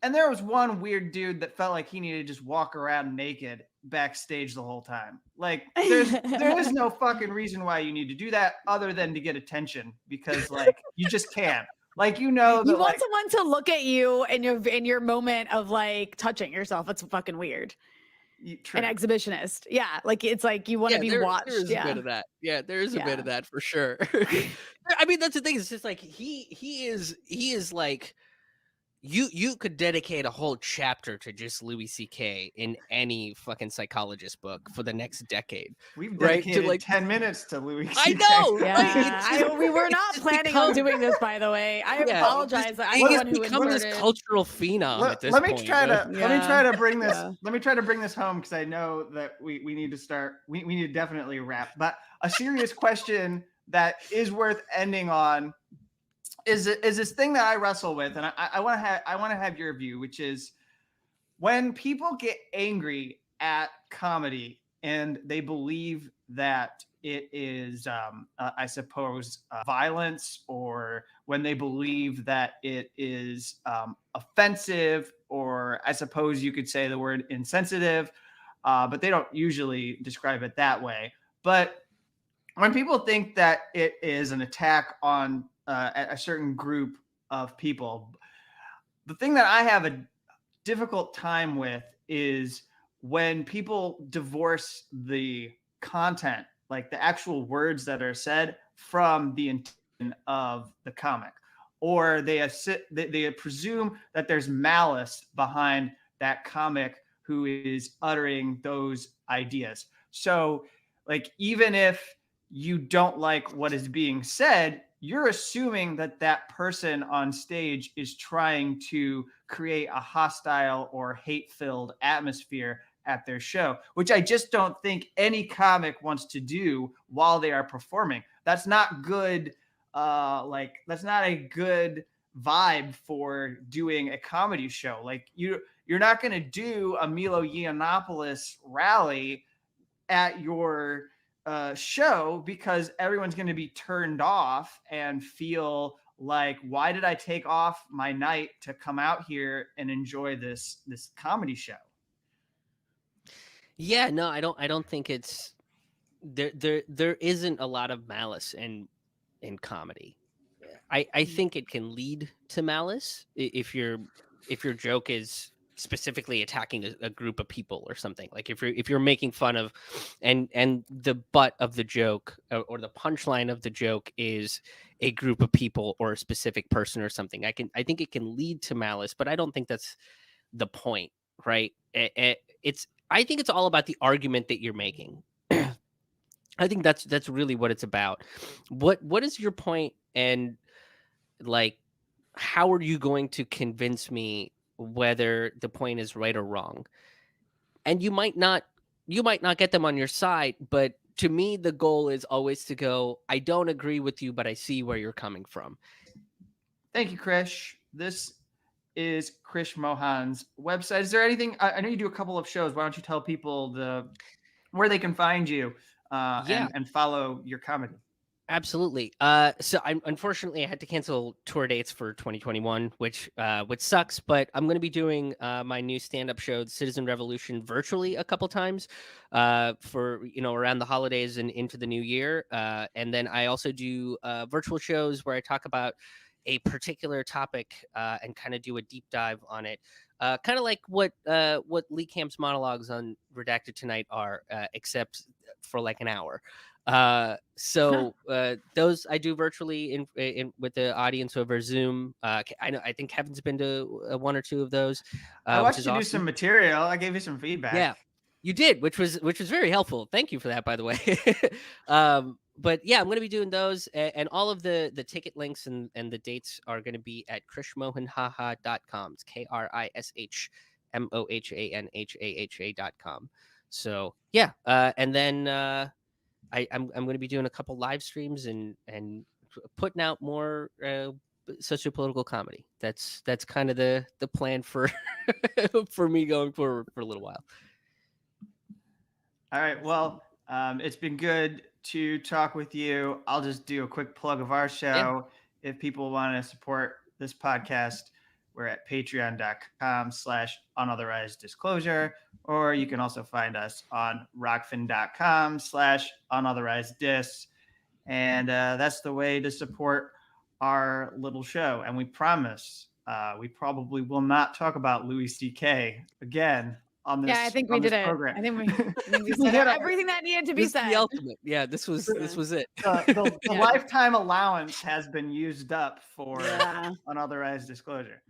and there was one weird dude that felt like he needed to just walk around naked, backstage the whole time. Like there is no fucking reason why you need to do that other than to get attention, because like you just can't. Like, you know, You that, want like, someone to look at you in your moment of like touching yourself. It's fucking weird. true. An exhibitionist. Yeah. Like it's like you want to be watched. There is a bit of that. Yeah, there is a bit of that for sure. I mean, that's the thing. It's just like he is like you could dedicate a whole chapter to just Louis C.K. in any fucking psychologist book for the next decade. We've right? dedicated To like 10 minutes to Louis C.K. I know. Yeah, we were not planning on doing this, by the way. I apologize. I'm the one who becoming this cultural phenom at this point. Let me try to bring this. Let me try to bring this home, because I know that we need to start. We need to definitely wrap. But a serious question that is worth ending on is this thing that I wrestle with, and I want to have your view, which is when people get angry at comedy and they believe that it is, I suppose, violence, or when they believe that it is offensive, or I suppose you could say the word insensitive, but they don't usually describe it that way. But when people think that it is an attack on a certain group of people, the thing that I have a difficult time with is when people divorce the content, like the actual words that are said, from the intent of the comic, or they presume that there's malice behind that comic who is uttering those ideas. So, like, even if you don't like what is being said, you're assuming that that person on stage is trying to create a hostile or hate-filled atmosphere at their show, which I just don't think any comic wants to do while they are performing. That's not good. That's not a good vibe for doing a comedy show. Like, you're not going to do a Milo Yiannopoulos rally at your show, because everyone's going to be turned off and feel like, why did I take off my night to come out here and enjoy this comedy show? Yeah, no, I don't think it's there isn't a lot of malice in comedy. I think it can lead to malice if your joke is specifically attacking a group of people or something. Like if you're making fun of, and the butt of the joke, or the punchline of the joke is a group of people or a specific person or something, I think it can lead to malice, but I don't think that's the point, right? I think it's all about the argument that you're making. I think that's really what it's about. What is your point, and like, how are you going to convince me whether the point is right or wrong? And you might not get them on your side, but to me the goal is always to go, I don't agree with you, but I see where you're coming from. Thank you, Krish. This is Krish Mohan's website. Is there anything, I know you do a couple of shows, why don't you tell people where they can find you and follow your comedy? Absolutely. So unfortunately I had to cancel tour dates for 2021, which sucks, but I'm going to be doing my new stand-up show, Citizen Revolution, virtually a couple times for, around the holidays and into the new year. And then I also do virtual shows where I talk about a particular topic and kind of do a deep dive on it. Kind of like what Lee Camp's monologues on Redacted Tonight are, except for like an hour. So those I do virtually in with the audience over Zoom. I think Kevin's been to one or two of those. I watched you do some material. I gave you some feedback. Yeah, you did, which was very helpful. Thank you for that, by the way. But yeah, I'm going to be doing those, and all of the ticket links and the dates are going to be at krishmohanhaha.com. It's KRISHMOHANHAHA.com. So yeah, and then I'm going to be doing a couple live streams and putting out more sociopolitical comedy. That's kind of the plan for for me going forward for a little while. All right. Well, it's been good to talk with you. I'll just do a quick plug of our show. Yeah. If people want to support this podcast, We're at patreon.com/unauthorized disclosure, or you can also find us on rockfin.com/unauthorized dis. And that's the way to support our little show. And we promise we probably will not talk about Louis C.K. again on this. Yeah, I think we did it. program. I think we said everything that needed to be This is the said. ultimate. Yeah, this was it. The lifetime allowance has been used up for Yeah. unauthorized disclosure.